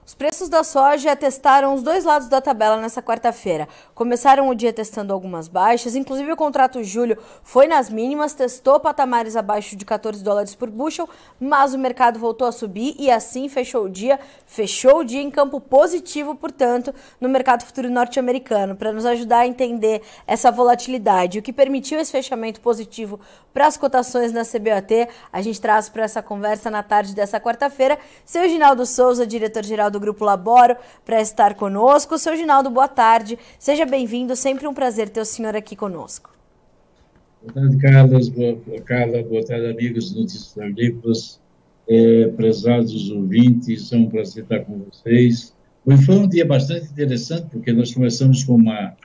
Os preços da soja testaram os dois lados da tabela nessa quarta-feira. Começaram o dia testando algumas baixas, inclusive o contrato julho foi nas mínimas, testou patamares abaixo de 14 dólares por bushel, mas o mercado voltou a subir e assim fechou o dia em campo positivo, portanto, no mercado futuro norte-americano, para nos ajudar a entender essa volatilidade. O que permitiu esse fechamento positivo para as cotações na CBOT, a gente traz para essa conversa na tarde dessa quarta-feira, seu Ginaldo Souza, diretor-geral do Grupo Laboro, para estar conosco. Seu Ginaldo, boa tarde. Seja bem-vindo. Sempre um prazer ter o senhor aqui conosco. Boa tarde, Carlos. Carla, boa tarde, amigos do Notícias Agrícolas, prezados ouvintes. É um prazer estar com vocês. Hoje foi um dia bastante interessante, porque nós começamos com uma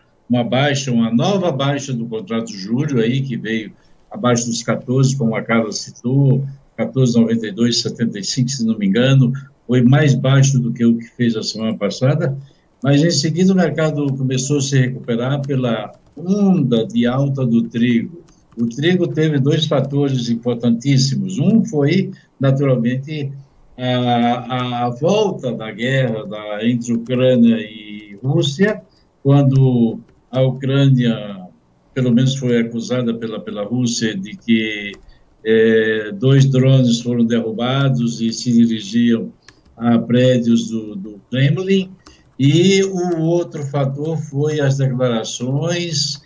nova baixa do contrato julho, aí, que veio abaixo dos 14, como a Carla citou, 14,92,75, se não me engano, foi mais baixo do que o que fez a semana passada, mas em seguida o mercado começou a se recuperar pela onda de alta do trigo. O trigo teve dois fatores importantíssimos. Um foi, naturalmente, a volta da guerra entre Ucrânia e Rússia, quando a Ucrânia, pelo menos foi acusada pela Rússia de que dois drones foram derrubados e se dirigiam a prédios do Kremlin, e o outro fator foi as declarações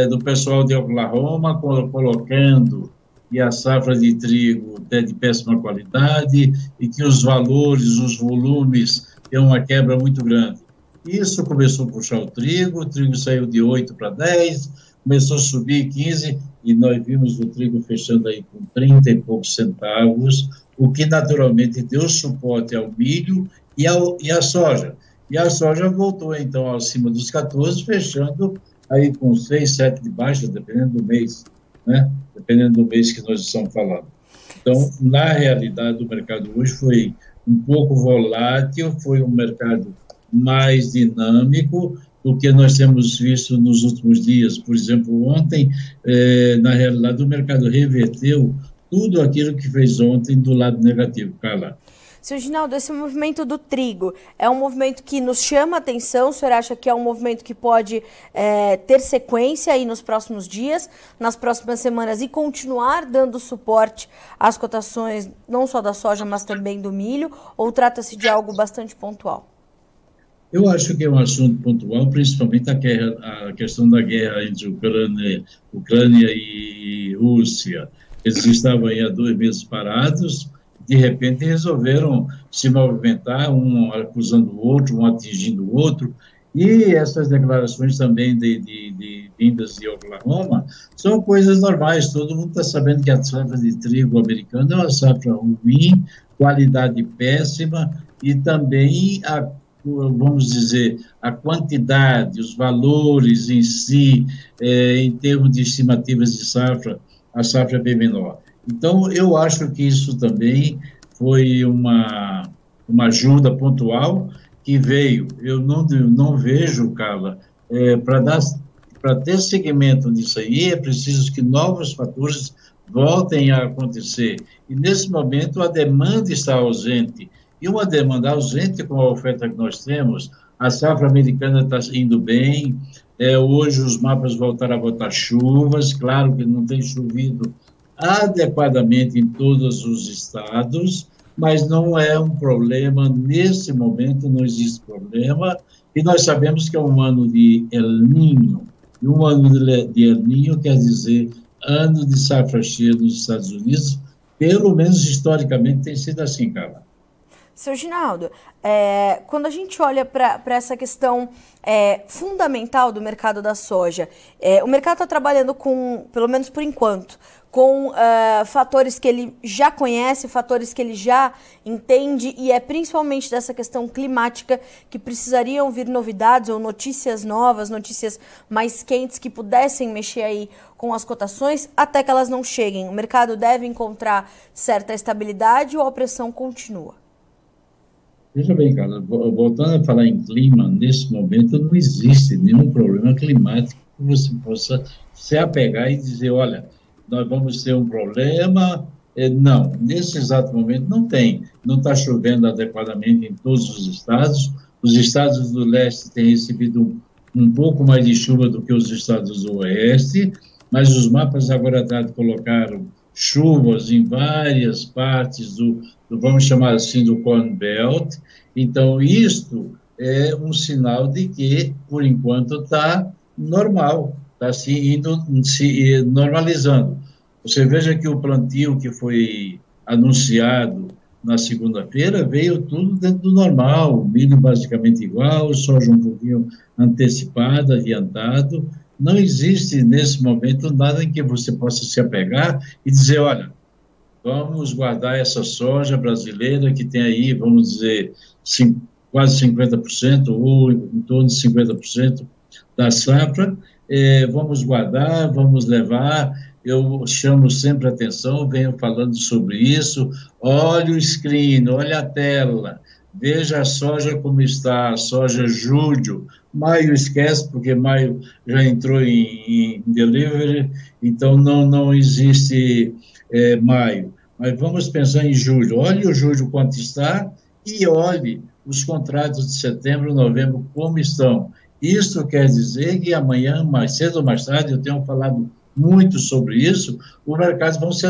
do pessoal de Oklahoma colocando que a safra de trigo é de péssima qualidade e que os valores, os volumes, têm uma quebra muito grande. Isso começou a puxar o trigo saiu de 8 para 10, começou a subir 15, e nós vimos o trigo fechando aí com 30 e poucos centavos, o que naturalmente deu suporte ao milho e à soja. E a soja voltou, então, acima dos 14, fechando aí com 6, 7 de baixa, dependendo do mês, né? Dependendo do mês que nós estamos falando. Então, na realidade, o mercado hoje foi um pouco volátil, foi um mercado mais dinâmico do que nós temos visto nos últimos dias. Por exemplo, ontem, na realidade, o mercado reverteu tudo aquilo que fez ontem do lado negativo. Carla. Seu Ginaldo, esse movimento do trigo é um movimento que nos chama a atenção? O senhor acha que é um movimento que pode ter sequência aí nos próximos dias, nas próximas semanas, e continuar dando suporte às cotações, não só da soja, mas também do milho? Ou trata-se de algo bastante pontual? Eu acho que é um assunto pontual, principalmente a questão da guerra entre Ucrânia e Rússia. Eles estavam aí há 2 meses parados, de repente resolveram se movimentar, um acusando o outro, um atingindo o outro, e essas declarações também de vindas de Oklahoma são coisas normais. Todo mundo está sabendo que a safra de trigo americana é uma safra ruim, qualidade péssima, e também vamos dizer, a quantidade, os valores em si, em termos de estimativas de safra, a safra é bem menor. Então, eu acho que isso também foi uma ajuda pontual que veio. Eu não vejo, Carla, para ter seguimento disso aí, é preciso que novos fatores voltem a acontecer. E, nesse momento, a demanda está ausente. E uma demanda ausente com a oferta que nós temos, a safra americana está indo bem, hoje os mapas voltaram a botar chuvas, claro que não tem chovido adequadamente em todos os estados, mas não é um problema, nesse momento não existe problema, e nós sabemos que é um ano de El Niño, e um ano de El Niño quer dizer ano de safra cheia nos Estados Unidos, pelo menos historicamente tem sido assim, cara. Seu Ginaldo, quando a gente olha para essa questão fundamental do mercado da soja, o mercado está trabalhando com, pelo menos por enquanto, com fatores que ele já conhece, fatores que ele já entende, e é principalmente dessa questão climática que precisariam vir novidades ou notícias novas, notícias mais quentes que pudessem mexer aí com as cotações até que elas não cheguem. O mercado deve encontrar certa estabilidade ou a pressão continua? Veja bem, cara, voltando a falar em clima, nesse momento não existe nenhum problema climático que você possa se apegar e dizer, olha, nós vamos ter um problema Não, nesse exato momento não tem. Não está chovendo adequadamente em todos os estados do leste têm recebido um pouco mais de chuva do que os estados do oeste, mas os mapas agora colocaram chuvas em várias partes vamos chamar assim, do Corn Belt. Então, isto é um sinal de que, por enquanto, está normal, está se normalizando. Você veja que o plantio que foi anunciado na segunda-feira veio tudo dentro do normal, o milho basicamente igual, soja um pouquinho antecipado, adiantado. Não existe, nesse momento, nada em que você possa se apegar e dizer, olha, vamos guardar essa soja brasileira que tem aí, vamos dizer, quase 50%, ou em torno de 50% da safra, vamos guardar, vamos levar. Eu chamo sempre a atenção, venho falando sobre isso, olha o screen, olha a tela, veja a soja como está, a soja julho, maio esquece, porque maio já entrou em delivery, então não existe maio. Mas vamos pensar em julho, olhe o julho quanto está e olhe os contratos de setembro, novembro, como estão. Isso quer dizer que amanhã, mais cedo ou mais tarde, eu tenho falado muito sobre isso, os mercados vão se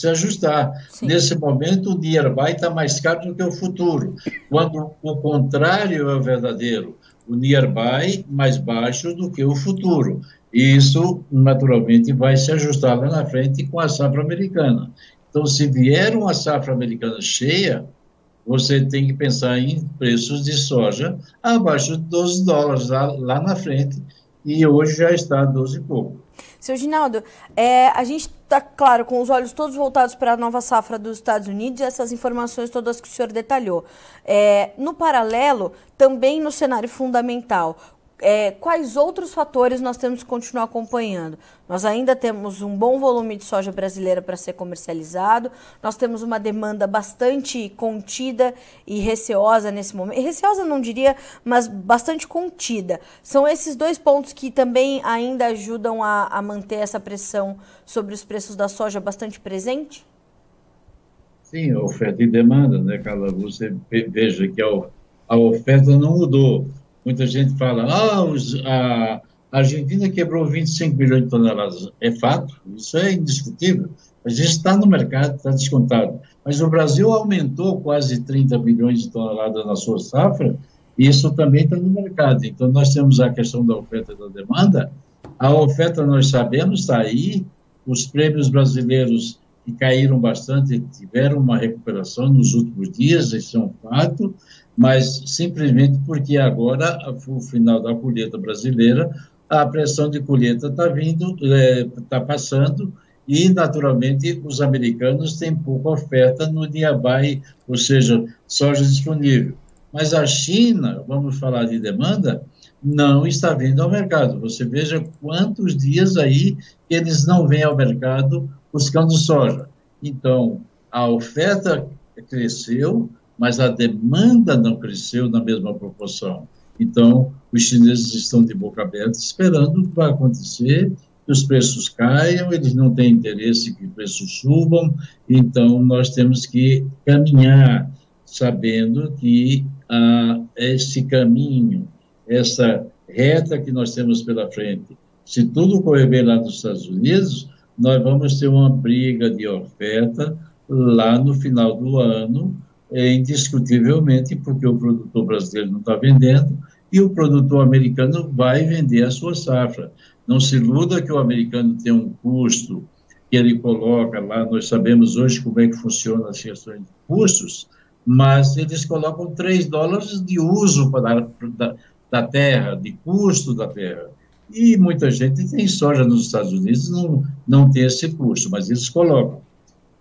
ajustar. Sim. Nesse momento, o nearby está mais caro do que o futuro, quando o contrário é o verdadeiro. O nearby mais baixo do que o futuro. E isso, naturalmente, vai se ajustar lá na frente com a safra americana. Então, se vier uma safra americana cheia, você tem que pensar em preços de soja abaixo de $12 lá na frente, e hoje já está a 12 e pouco. Seu Ginaldo, a gente está, claro, com os olhos todos voltados para a nova safra dos Estados Unidos e essas informações todas que o senhor detalhou. No paralelo, também no cenário fundamental, quais outros fatores nós temos que continuar acompanhando? Nós ainda temos um bom volume de soja brasileira para ser comercializado, nós temos uma demanda bastante contida e receosa nesse momento. Receosa não diria, mas bastante contida. São esses dois pontos que também ainda ajudam a manter essa pressão sobre os preços da soja bastante presente? Sim, oferta e demanda, né, Carla? Você veja que a oferta não mudou. Muita gente fala, a Argentina quebrou 25 milhões de toneladas. É fato, isso é indiscutível. A gente está no mercado, está descontado. Mas o Brasil aumentou quase 30 milhões de toneladas na sua safra, e isso também está no mercado. Então, nós temos a questão da oferta e da demanda. A oferta, nós sabemos, está aí. Os prêmios brasileiros, que caíram bastante, tiveram uma recuperação nos últimos dias, isso é um fato, mas simplesmente porque agora, o final da colheita brasileira, a pressão de colheita está vindo, está passando, e, naturalmente, os americanos têm pouca oferta no nearby, ou seja, soja disponível. Mas a China, vamos falar de demanda, não está vindo ao mercado. Você veja quantos dias aí que eles não vêm ao mercado buscando soja. Então, a oferta cresceu, mas a demanda não cresceu na mesma proporção. Então, os chineses estão de boca aberta esperando o que vai acontecer, que os preços caiam, eles não têm interesse que os preços subam, então nós temos que caminhar sabendo que esse caminho, essa reta que nós temos pela frente, se tudo correr bem lá nos Estados Unidos, nós vamos ter uma briga de oferta lá no final do ano, indiscutivelmente, porque o produtor brasileiro não está vendendo e o produtor americano vai vender a sua safra. Não se iluda que o americano tem um custo que ele coloca lá, nós sabemos hoje como é que funciona as questões de custos, mas eles colocam $3 de uso da terra, de custo da terra. E muita gente tem soja nos Estados Unidos, não tem esse custo, mas eles colocam.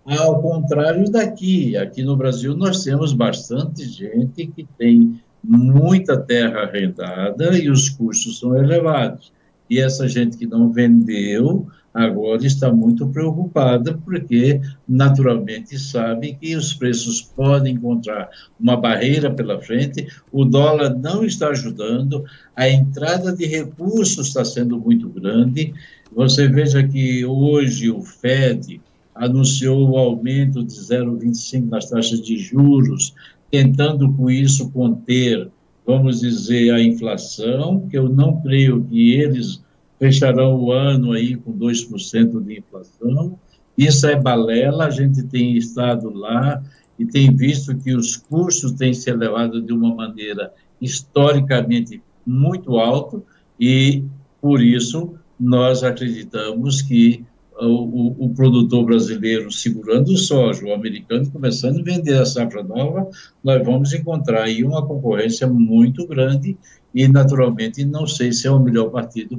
Ao contrário daqui, aqui no Brasil nós temos bastante gente que tem muita terra arrendada e os custos são elevados. E essa gente que não vendeu, agora está muito preocupada, porque naturalmente sabe que os preços podem encontrar uma barreira pela frente, o dólar não está ajudando, a entrada de recursos está sendo muito grande. Você veja que hoje o Fed, anunciou o aumento de 0,25 nas taxas de juros, tentando com isso conter, vamos dizer, a inflação, que eu não creio que eles fecharão o ano aí com 2% de inflação. Isso é balela, a gente tem estado lá e tem visto que os custos têm se elevado de uma maneira historicamente muito alta e, por isso, nós acreditamos que o produtor brasileiro segurando o soja, o americano começando a vender a safra nova, nós vamos encontrar aí uma concorrência muito grande e, naturalmente, não sei se é o melhor partido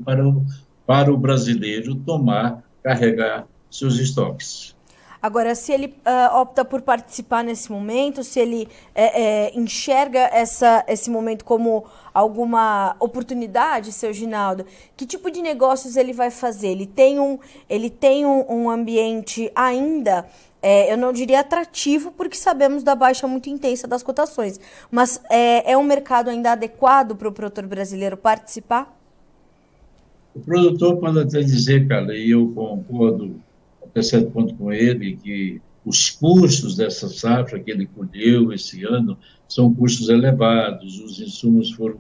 para o brasileiro carregar seus estoques. Agora, se ele opta por participar nesse momento, se ele enxerga esse momento como alguma oportunidade, seu Ginaldo, que tipo de negócios ele vai fazer? Ele tem um ambiente ainda, eu não diria atrativo, porque sabemos da baixa muito intensa das cotações, mas é um mercado ainda adequado para o produtor brasileiro participar? O produtor pode até dizer, Carla, e eu concordo até certo ponto com ele, que os custos dessa safra que ele colheu esse ano são custos elevados, os insumos foram,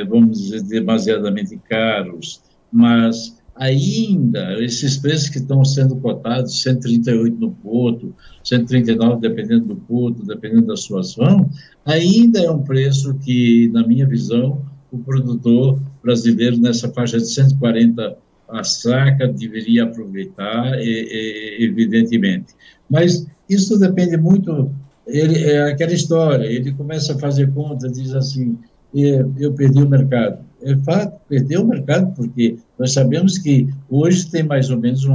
vamos dizer, demasiadamente caros, mas ainda esses preços que estão sendo cotados, 138 no porto, 139 dependendo do porto, dependendo da sua ação, ainda é um preço que, na minha visão, o produtor brasileiro nessa faixa de 140 a saca deveria aproveitar, evidentemente. Mas isso depende muito, é aquela história, ele começa a fazer conta, diz assim, eu perdi o mercado. É fato, perdeu o mercado, porque nós sabemos que hoje tem mais ou menos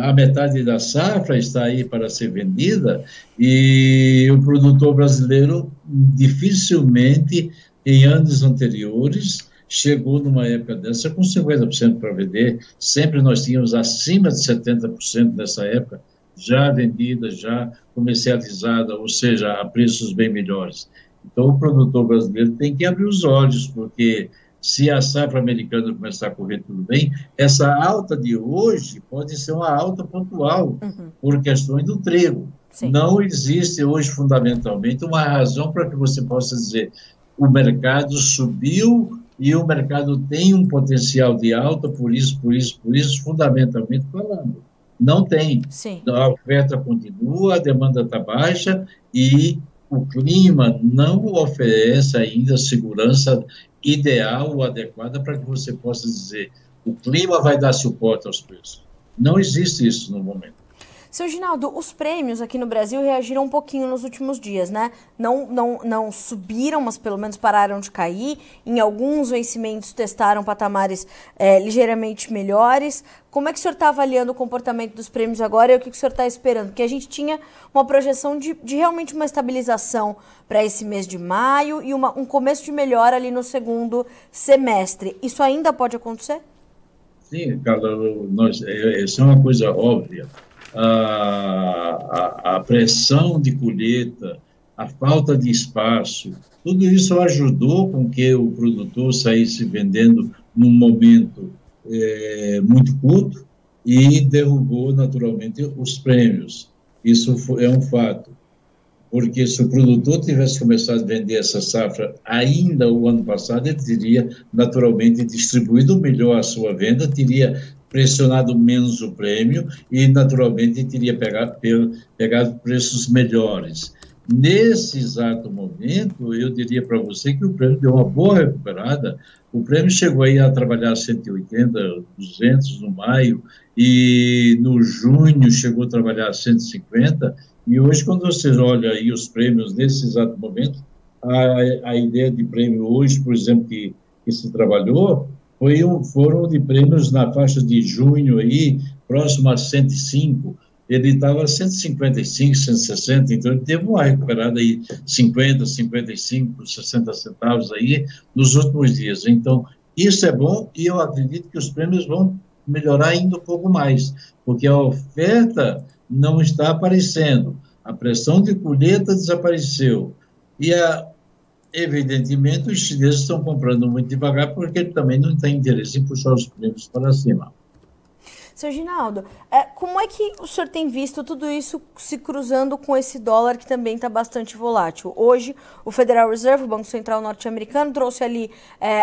a metade da safra está aí para ser vendida, e o produtor brasileiro dificilmente, em anos anteriores, chegou numa época dessa com 50% para vender, sempre nós tínhamos acima de 70% nessa época, já vendida, já comercializada, ou seja, a preços bem melhores. Então, o produtor brasileiro tem que abrir os olhos, porque se a safra americana começar a correr tudo bem, essa alta de hoje pode ser uma alta pontual, por questões do trigo. Sim. Não existe hoje, fundamentalmente, uma razão para que você possa dizer o mercado subiu e o mercado tem um potencial de alta, por isso, fundamentalmente falando. Não tem. Sim. A oferta continua, a demanda está baixa e o clima não oferece ainda segurança ideal ou adequada para que você possa dizer o clima vai dar suporte aos preços. Não existe isso no momento. Seu Ginaldo, os prêmios aqui no Brasil reagiram um pouquinho nos últimos dias, né? Não subiram, mas pelo menos pararam de cair. Em alguns vencimentos testaram patamares ligeiramente melhores. Como é que o senhor está avaliando o comportamento dos prêmios agora e o que o senhor está esperando? Porque a gente tinha uma projeção de realmente uma estabilização para esse mês de maio e um começo de melhora ali no segundo semestre. Isso ainda pode acontecer? Sim, Carla, isso é uma coisa óbvia. A pressão de colheita, a falta de espaço, tudo isso ajudou com que o produtor saísse vendendo num momento muito curto e derrubou naturalmente os prêmios. Isso é um fato, porque se o produtor tivesse começado a vender essa safra ainda o ano passado, ele teria naturalmente distribuído melhor a sua venda, teria pressionado menos o prêmio e, naturalmente, teria pegado preços melhores. Nesse exato momento, eu diria para você que o prêmio deu uma boa recuperada. O prêmio chegou aí a trabalhar 180, 200 no maio, e no junho chegou a trabalhar 150, e hoje, quando você olha aí os prêmios nesse exato momento, a ideia de prêmio hoje, por exemplo, que se trabalhou, foram de prêmios na faixa de junho aí, próximo a 105, ele estava 155, 160, então ele teve uma recuperada aí 50, 55, 60 centavos aí nos últimos dias. Então, isso é bom e eu acredito que os prêmios vão melhorar ainda um pouco mais, porque a oferta não está aparecendo, a pressão de colheita desapareceu e evidentemente, os chineses estão comprando muito devagar porque ele também não tem interesse em puxar os prêmios para cima. Seu Ginaldo, como é que o senhor tem visto tudo isso se cruzando com esse dólar que também está bastante volátil? Hoje, o Federal Reserve, o Banco Central norte-americano, trouxe ali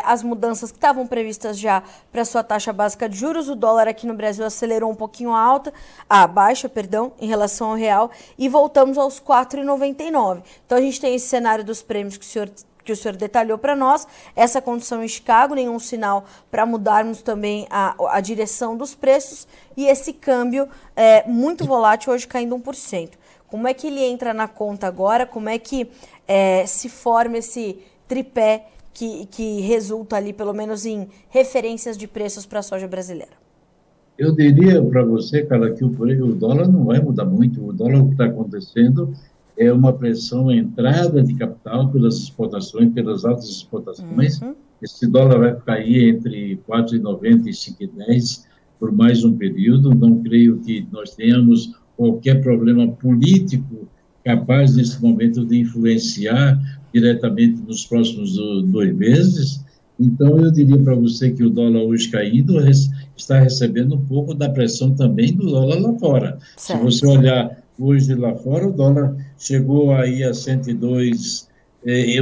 as mudanças que estavam previstas já para a sua taxa básica de juros. O dólar aqui no Brasil acelerou um pouquinho a baixa, em relação ao real, e voltamos aos R$ 4,99. Então, a gente tem esse cenário dos prêmios que o senhor detalhou para nós, essa condição em Chicago, nenhum sinal para mudarmos também a direção dos preços, e esse câmbio muito volátil, hoje caindo 1%. Como é que ele entra na conta agora? Como é que se forma esse tripé que resulta ali, pelo menos em referências de preços para a soja brasileira? Eu diria para você, cara, que o dólar não vai mudar muito. O dólar, o que está acontecendo é uma pressão, entrada de capital pelas exportações, pelas altas exportações. Esse dólar vai cair entre 4,90 e 5,10 por mais um período. Não creio que nós tenhamos qualquer problema político capaz, nesse momento, de influenciar diretamente nos próximos 2 meses. Então, eu diria para você que o dólar hoje caindo está recebendo um pouco da pressão também do dólar lá fora. Certo. Se você olhar hoje lá fora, o dólar chegou aí a 102,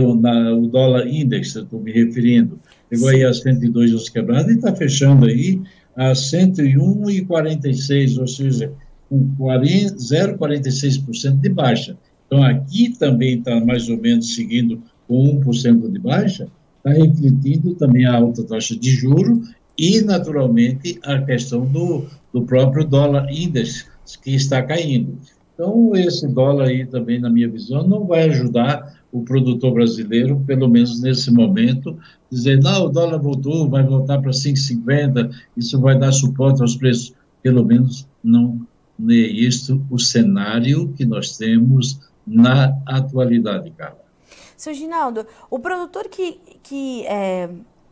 o dólar index, eu estou me referindo, chegou aí a 102 os quebrados e está fechando aí a 101,46, ou seja, com 0,46% de baixa. Então, aqui também está mais ou menos seguindo com 1% de baixa, está refletindo também a alta taxa de juros e, naturalmente, a questão do próprio dólar index, que está caindo. Então, esse dólar aí também, na minha visão, não vai ajudar o produtor brasileiro, pelo menos nesse momento, dizer, não, o dólar voltou, vai voltar para 5,50, isso vai dar suporte aos preços. Pelo menos não é isso o cenário que nós temos na atualidade, Carla. Seu Ginaldo, o produtor que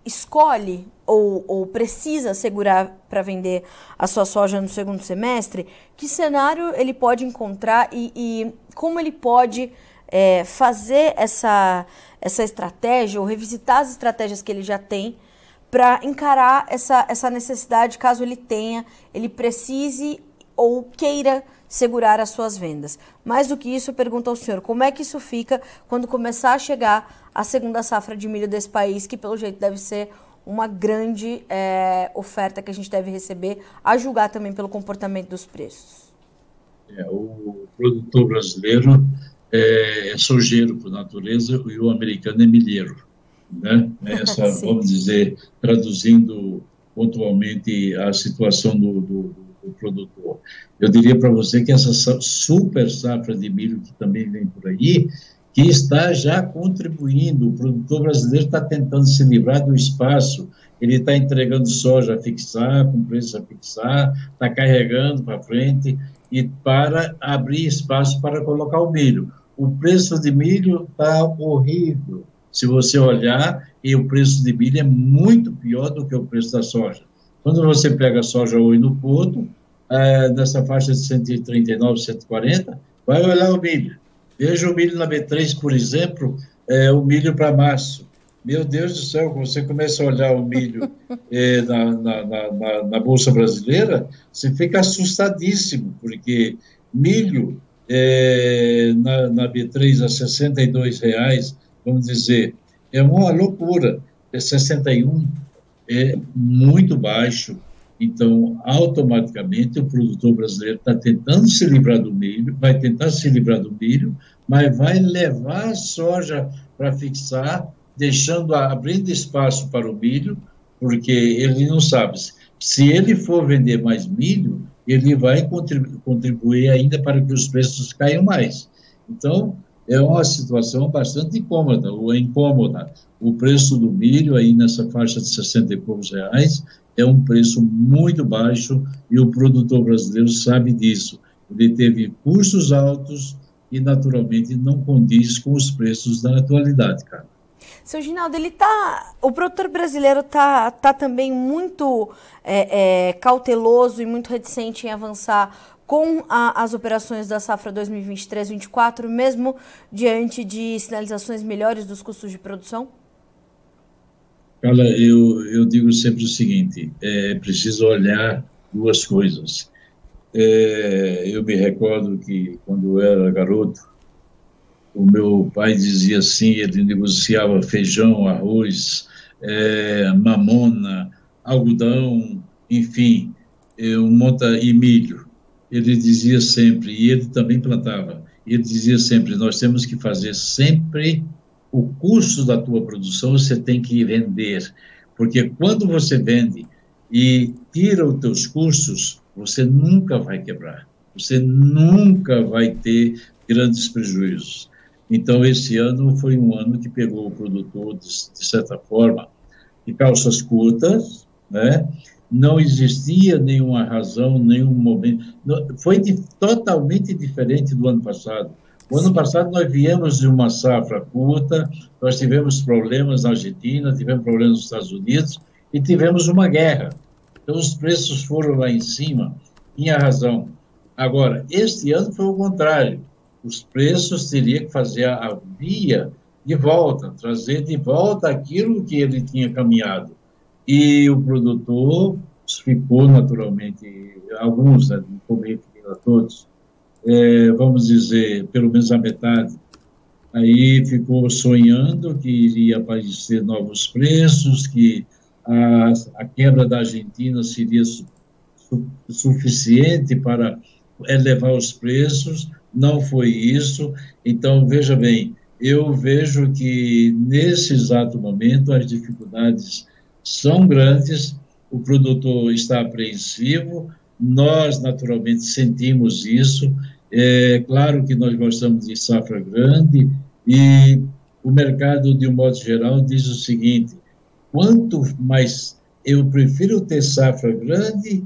escolhe ou precisa segurar para vender a sua soja no segundo semestre, que cenário ele pode encontrar e como ele pode fazer essa estratégia ou revisitar as estratégias que ele já tem para encarar essa necessidade, caso ele precise ou queira segurar as suas vendas. Mais do que isso, eu pergunto ao senhor, como é que isso fica quando começar a chegar a segunda safra de milho desse país, que pelo jeito deve ser uma grande oferta que a gente deve receber, a julgar também pelo comportamento dos preços? O produtor brasileiro é sojeiro por natureza e o americano é milheiro, né? Vamos dizer, traduzindo pontualmente a situação do produtor. Eu diria para você que essa super safra de milho que também vem por aí, que está já contribuindo, o produtor brasileiro está tentando se livrar do espaço, ele está entregando soja a fixar, com preço a fixar, está carregando para frente, e para abrir espaço para colocar o milho. O preço de milho está horrível, se você olhar, e o preço de milho é muito pior do que o preço da soja. Quando você pega a soja hoje no ponto, nessa faixa de 139, 140, vai olhar o milho. Veja o milho na B3, por exemplo, o milho para março. Meu Deus do céu, quando você começa a olhar o milho na Bolsa Brasileira, você fica assustadíssimo, porque milho na B3 a R$62, vamos dizer, é uma loucura. 61 é muito baixo. Então, automaticamente, o produtor brasileiro está tentando se livrar do milho, vai tentar se livrar do milho, mas vai levar a soja para fixar, abrindo espaço para o milho, porque ele não sabe. Se ele for vender mais milho, ele vai contribuir ainda para que os preços caiam mais. Então, é uma situação bastante incômoda. O preço do milho, aí nessa faixa de 60 e poucos reais, é um preço muito baixo e o produtor brasileiro sabe disso. Ele teve custos altos e, naturalmente, não condiz com os preços da atualidade, cara. Seu Ginaldo, o produtor brasileiro tá também muito cauteloso e muito reticente em avançar com as operações da safra 2023-24, mesmo diante de sinalizações melhores dos custos de produção? Carla, eu digo sempre o seguinte, é preciso olhar duas coisas. Eu me recordo que, quando eu era garoto, o meu pai dizia assim, ele negociava feijão, arroz, mamona, algodão, enfim, e milho. Ele dizia sempre, e ele também plantava, ele dizia sempre, nós temos que fazer sempre o custo da tua produção, você tem que vender, porque quando você vende e tira os teus custos, você nunca vai quebrar, você nunca vai ter grandes prejuízos. Então, esse ano foi um ano que pegou o produtor, de certa forma, de calças curtas, né? Não existia nenhuma razão, nenhum momento. Foi totalmente diferente do ano passado. O ano passado nós viemos de uma safra curta, nós tivemos problemas na Argentina, tivemos problemas nos Estados Unidos e tivemos uma guerra. Então, os preços foram lá em cima, tinha razão. Agora, este ano foi o contrário. Os preços teriam que fazer a via de volta, trazer de volta aquilo que ele tinha caminhado. E o produtor ficou, naturalmente, alguns, né, não vou me referir a todos, vamos dizer, pelo menos a metade, aí ficou sonhando que iria aparecer novos preços, que a quebra da Argentina seria suficiente para elevar os preços, não foi isso. Então, veja bem, eu vejo que, nesse exato momento, as dificuldades são grandes, o produtor está apreensivo, nós, naturalmente, sentimos isso. É claro que nós gostamos de safra grande e o mercado, de um modo geral, diz o seguinte: quanto mais eu prefiro ter safra grande,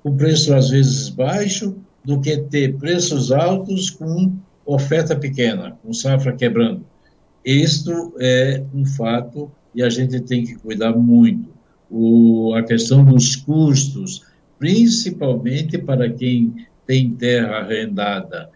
com preço às vezes baixo, do que ter preços altos com oferta pequena, com safra quebrando. Isto é um fato e a gente tem que cuidar muito. A questão dos custos, principalmente para quem tem terra arrendada,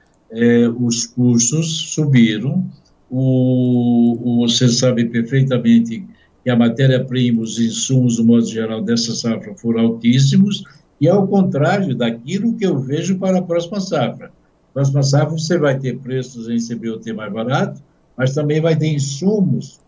os custos subiram. Você sabe perfeitamente que a matéria-prima, os insumos, do modo geral, dessa safra foram altíssimos, e ao contrário daquilo que eu vejo para a próxima safra. Próxima safra você vai ter preços em CBOT mais barato, mas também vai ter insumos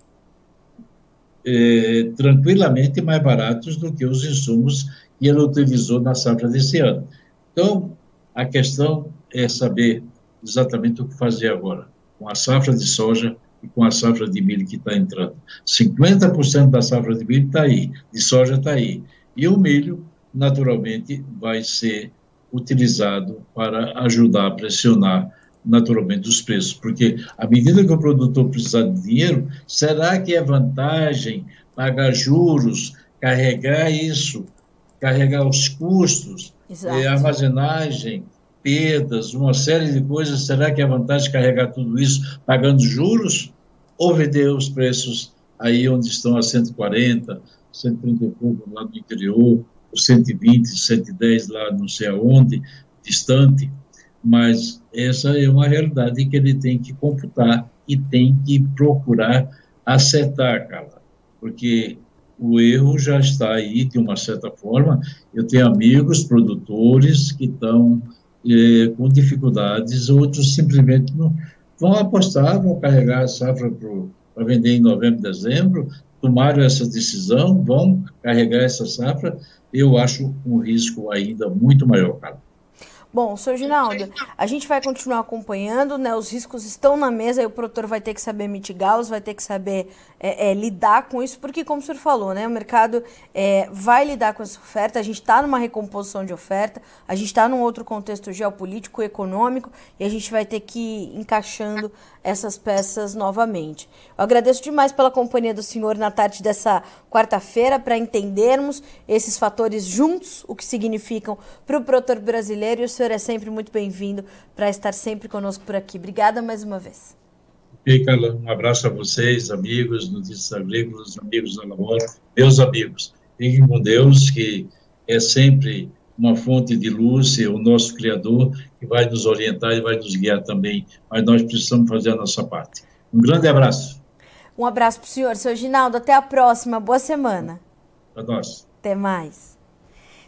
tranquilamente mais baratos do que os insumos que ele utilizou na safra desse ano. Então, a questão é saber exatamente o que fazer agora, com a safra de soja e com a safra de milho que está entrando. 50% da safra de milho está aí, de soja está aí, e o milho, naturalmente, vai ser utilizado para ajudar a pressionar, naturalmente, os preços, porque à medida que o produtor precisar de dinheiro, será que é vantagem pagar juros, carregar isso, carregar os custos, armazenagem, perdas, uma série de coisas, será que é vantagem carregar tudo isso pagando juros, ou vender os preços aí onde estão a 140, 130 e pouco lá no interior, 120, 110 lá não sei aonde, distante? Mas essa é uma realidade que ele tem que computar e tem que procurar acertar, cara, porque o erro já está aí, de uma certa forma. Eu tenho amigos produtores que estão com dificuldades, outros simplesmente não vão apostar, vão carregar a safra para vender em novembro, dezembro, tomaram essa decisão, vão carregar essa safra. Eu acho um risco ainda muito maior, cara. Bom, Sr. Ginaldo, a gente vai continuar acompanhando, né? Os riscos estão na mesa e o produtor vai ter que saber mitigá-los, vai ter que saber lidar com isso, porque, como o senhor falou, né? O mercado vai lidar com essa oferta, a gente está numa recomposição de oferta, a gente está num outro contexto geopolítico, econômico, e a gente vai ter que ir encaixando essas peças novamente. Eu agradeço demais pela companhia do senhor na tarde dessa quarta-feira, para entendermos esses fatores juntos, o que significam para o produtor brasileiro, e o senhor é sempre muito bem-vindo para estar sempre conosco por aqui. Obrigada mais uma vez. Ok, Carla, um abraço a vocês, amigos, Notícias Agrícolas, amigos da Lavoura, meus amigos. Fiquem com Deus, que é sempre uma fonte de luz, é o nosso Criador, que vai nos orientar e vai nos guiar também, mas nós precisamos fazer a nossa parte. Um grande abraço. Um abraço para o senhor, Sr. Ginaldo, até a próxima, boa semana. Para nós. Até mais.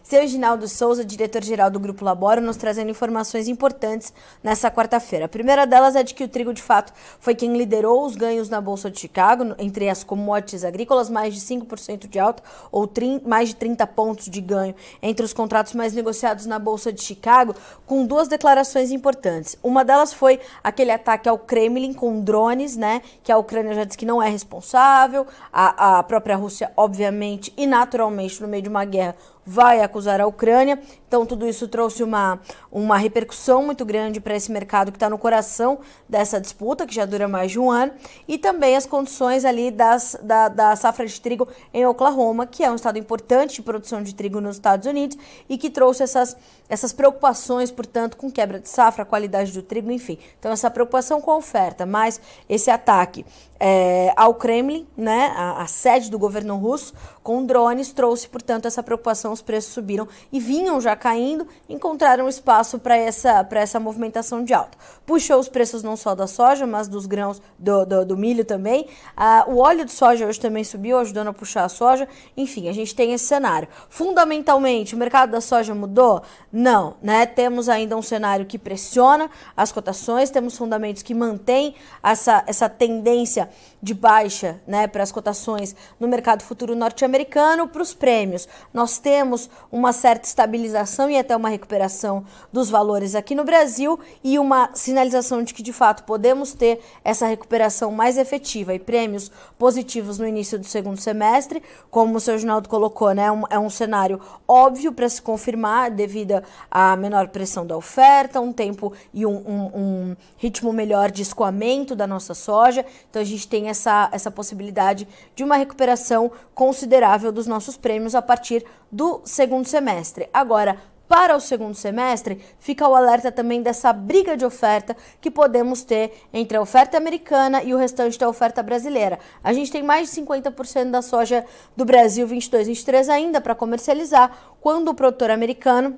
Seu Ginaldo Souza, diretor-geral do Grupo Laboro, nos trazendo informações importantes nessa quarta-feira. A primeira delas é de que o trigo, de fato, foi quem liderou os ganhos na Bolsa de Chicago, entre as commodities agrícolas, mais de 5% de alta, ou mais de 30 pontos de ganho entre os contratos mais negociados na Bolsa de Chicago, com duas declarações importantes. Uma delas foi aquele ataque ao Kremlin com drones, né, que a Ucrânia já disse que não é responsável, a própria Rússia, obviamente, e naturalmente, no meio de uma guerra, vai acusar a Ucrânia. Então, tudo isso trouxe uma repercussão muito grande para esse mercado que está no coração dessa disputa, que já dura mais de um ano, e também as condições ali da safra de trigo em Oklahoma, que é um estado importante de produção de trigo nos Estados Unidos e que trouxe essas preocupações, portanto, com quebra de safra, qualidade do trigo, enfim. Então, essa preocupação com a oferta, mas esse ataque ao Kremlin, né, a sede do governo russo, com drones, trouxe, portanto, essa preocupação. Os preços subiram e vinham já caindo, encontraram espaço para essa movimentação de alta. Puxou os preços não só da soja, mas dos grãos, do milho também. O óleo de soja hoje também subiu, ajudando a puxar a soja. Enfim, a gente tem esse cenário. Fundamentalmente, o mercado da soja mudou? Não, né? Temos ainda um cenário que pressiona as cotações, temos fundamentos que mantêm essa tendência de baixa, né, para as cotações no mercado futuro norte-americano. Para os prêmios, nós temos uma certa estabilização e até uma recuperação dos valores aqui no Brasil e uma sinalização de que, de fato, podemos ter essa recuperação mais efetiva e prêmios positivos no início do segundo semestre, como o seu Ginaldo colocou, né, é um cenário óbvio para se confirmar devido à menor pressão da oferta, um tempo e um ritmo melhor de escoamento da nossa soja. Então, a gente tem essa possibilidade de uma recuperação considerável dos nossos prêmios a partir do segundo semestre. Agora, para o segundo semestre, fica o alerta também dessa briga de oferta que podemos ter entre a oferta americana e o restante da oferta brasileira. A gente tem mais de 50% da soja do Brasil 22-23 ainda para comercializar, quando o produtor americano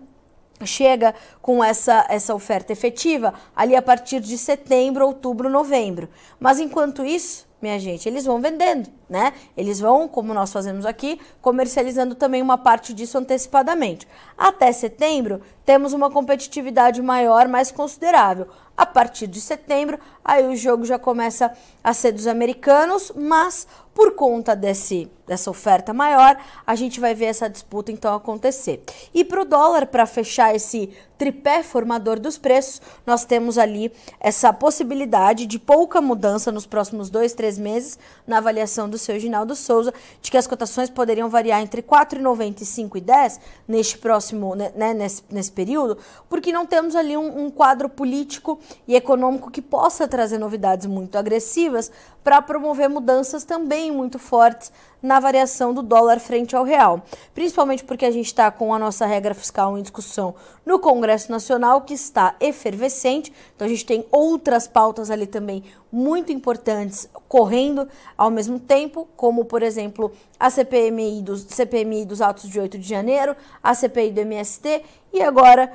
chega com essa oferta efetiva ali a partir de setembro, outubro, novembro. Mas enquanto isso, minha gente, eles vão vendendo, né? Eles vão, como nós fazemos aqui, comercializando também uma parte disso antecipadamente. Até setembro, temos uma competitividade maior, mais considerável. A partir de setembro, aí o jogo já começa a ser dos americanos, mas por conta dessa oferta maior, a gente vai ver essa disputa então acontecer. E para o dólar, para fechar esse tripé formador dos preços, nós temos ali essa possibilidade de pouca mudança nos próximos 2-3 meses, na avaliação do seu Ginaldo Souza, de que as cotações poderiam variar entre 4,90 e 5,10 neste próximo, né, nesse período, porque não temos ali um quadro político e econômico que possa trazer novidades muito agressivas para promover mudanças também muito fortes na variação do dólar frente ao real. Principalmente porque a gente está com a nossa regra fiscal em discussão no Congresso Nacional, que está efervescente. Então a gente tem outras pautas ali também muito importantes correndo ao mesmo tempo, como, por exemplo, a CPMI dos atos de 8 de janeiro, a CPI do MST e agora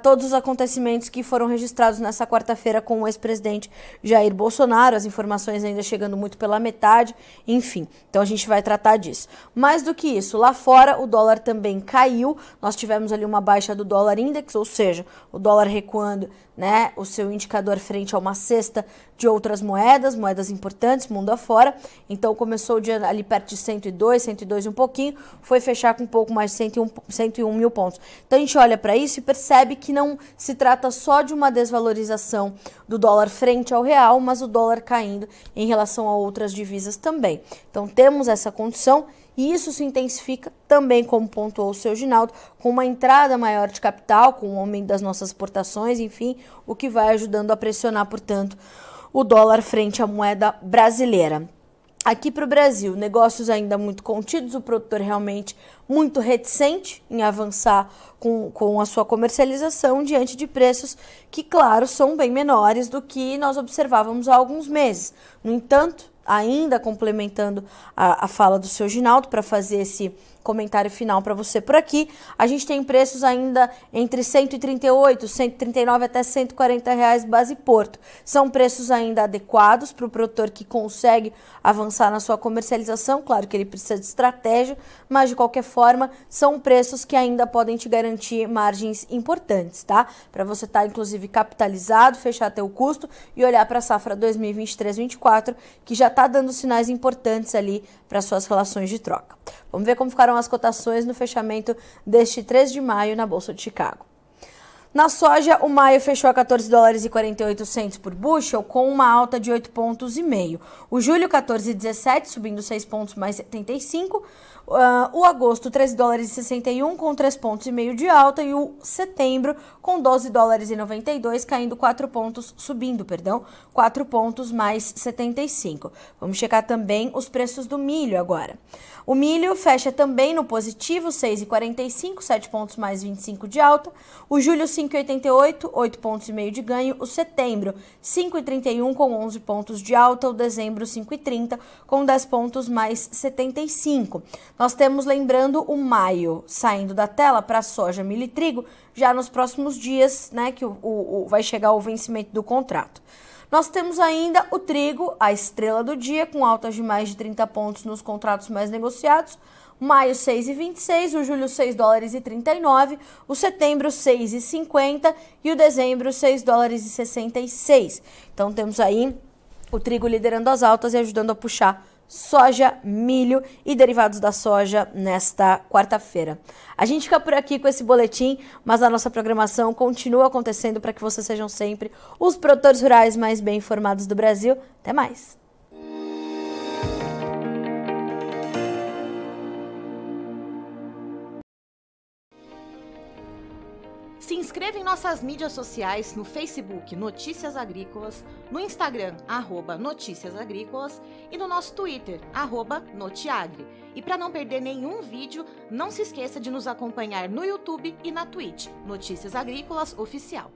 todos os acontecimentos que foram registrados nessa quarta-feira com o ex-presidente Jair Bolsonaro, as informações ainda chegando muito pela metade, enfim. Então a gente vai tratar disso. Mais do que isso, lá fora o dólar também caiu, nós tivemos ali uma baixa do dólar index, ou seja, o dólar recuando, né, o seu indicador frente a uma cesta de outras moedas importantes, mundo afora. Então começou o dia ali perto de 102 e um pouquinho, foi fechar com um pouco mais de 101 mil pontos. Então a gente olha para isso e percebe que não se trata só de uma desvalorização do dólar frente ao real, mas o dólar caindo em relação a outras divisas também. Então temos essa condição e isso se intensifica também, como pontuou o seu Ginaldo, com uma entrada maior de capital, com o aumento das nossas exportações, enfim, o que vai ajudando a pressionar, portanto, o dólar frente à moeda brasileira. Aqui para o Brasil, negócios ainda muito contidos, o produtor realmente muito reticente em avançar com a sua comercialização diante de preços que, claro, são bem menores do que nós observávamos há alguns meses. No entanto, ainda complementando a fala do seu Ginaldo para fazer comentário final para você por aqui. A gente tem preços ainda entre 138, 139 até 140 reais base Porto. São preços ainda adequados para o produtor que consegue avançar na sua comercialização. Claro que ele precisa de estratégia, mas de qualquer forma são preços que ainda podem te garantir margens importantes, tá? Para você estar inclusive capitalizado, fechar teu custo e olhar para a safra 2023-24, que já está dando sinais importantes ali para suas relações de troca. Vamos ver como ficaram as cotações no fechamento deste 3 de maio na Bolsa de Chicago. Na soja, o maio fechou a 14 dólares e 48 centos por bushel, com uma alta de 8,5 pontos. O julho, 14,17, subindo 6 pontos mais 75. O agosto, 13 dólares e 61, com 3,5 pontos de alta. E o setembro, com 12 dólares e 92, caindo 4 pontos, subindo, 4 pontos mais 75. Vamos checar também os preços do milho agora. O milho fecha também no positivo, 6,45, 7 pontos mais 25 de alta. O julho, 5,88, 8,5 pontos de ganho. O setembro, 5,31, com 11 pontos de alta. O dezembro, 5,30, com 10 pontos mais 75. Nós temos, lembrando, o maio saindo da tela para soja, milho e trigo, já nos próximos dias, né, que vai chegar o vencimento do contrato. Nós temos ainda o trigo, a estrela do dia, com altas de mais de 30 pontos nos contratos mais negociados. Maio, 6,26, o julho, 6 dólares e 39, o setembro, 6,50 e o dezembro, 6 dólares e 66. Então, temos aí o trigo liderando as altas e ajudando a puxar soja, milho e derivados da soja nesta quarta-feira. A gente fica por aqui com esse boletim, mas a nossa programação continua acontecendo para que vocês sejam sempre os produtores rurais mais bem informados do Brasil. Até mais! Se inscreva em nossas mídias sociais no Facebook Notícias Agrícolas, no Instagram @Notícias Agrícolas e no nosso Twitter @Notiagre. E para não perder nenhum vídeo, não se esqueça de nos acompanhar no YouTube e na Twitch, Notícias Agrícolas Oficial.